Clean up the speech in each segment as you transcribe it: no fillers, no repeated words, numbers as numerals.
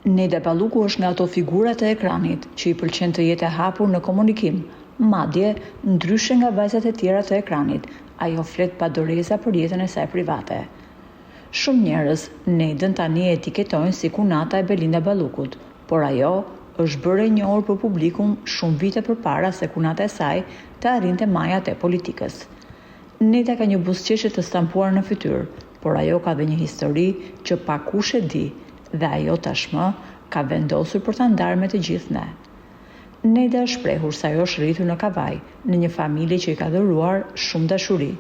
Neda Balluku është nga ato figurat e ekranit që i pëlqen të jetë e hapur në komunikim, madje ndryshe nga vajzat e tjera të ekranit, ajo flet pa doreza për jetën e saj private. Shumë njerëz Nedën tani e etiketojnë si kunata e Belinda Ballukut, por ajo është bërë e njohur për publikun shumë vite përpara se kunata e saj të arrinte majat e politikës. Neda ka një buzëqeshje të stampuar në fytyrë, por ajo ka dhe një histori që pakush e di, dhe ajo tashmë ka vendosur për ta ndarë me të gjithë ne. Neda është shprehur se ajo është rritur në Kavaj, në një familje që i ka dhuruar shumë dashuri.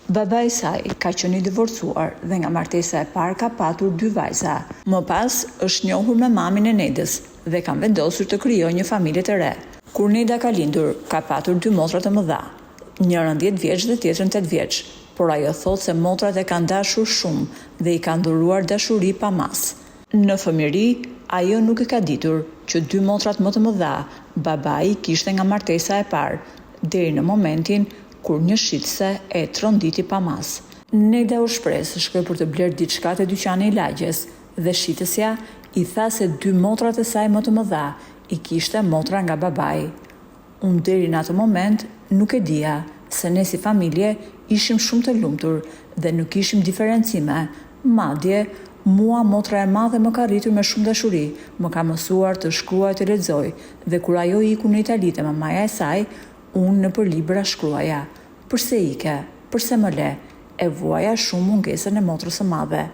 Baba i saj ka qenë i divorcuar dhe nga martesa e parë ka patur 2 vajza. Më pas është njohur me mamin e Nedës dhe kanë vendosur të krijojë një familje të re. Kur Neda ka lindur, ka patur 2 motra të mëdha, njërën 10 vjeç dhe tjetrën 8 vjeç, por ajo thotë se motrat e kanë dashur shumë dhe i kanë dhuruar dashuri pa mas. Në fëmijëri, ajo nuk e ka ditur që 2 motrat më të mëdha babai kishte nga martesa e parë, deri në momentin kur një shitse e tronditi pa mas. Neda u shpreh se shkoi për të bler diçka te dyqani i lagjes dhe shitësja i tha se 2 motrat e saj më të mëdha i kishte motra nga babai. Unë deri në atë moment nuk e dija se ne si familje ishim shumë të lumtur dhe nuk ishim diferencime, madje mua motra e madhe më ka rritur me shumë dashuri, më ka mësuar të shkruaj të lexoj dhe kur ajo iku në Itali te mamaja e saj, unë në për libra shkruaja. Përse ike, përse më le, e vuaja shumë mungesën e motrës së madhe.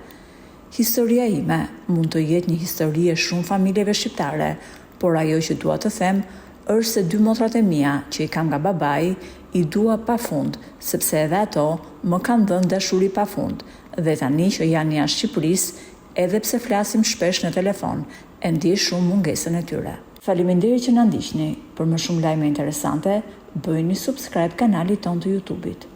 Historia ime mund të jetë një histori e shumë familjeve shqiptare, por ajo që dua të them është se 2 motrat e mia që i kam nga babai i dua pafund, sepse edhe ato më kanë dhënë dashuri pafund. Dhe tani që janë jashtë Shqipërisë, edhe pse flasim shpesh në telefon, e ndjej shumë mungesën e tyre. Faleminderit që na ndiqni. Për më shumë lajme interesante, bëjni subscribe kanalit ton të YouTube-it.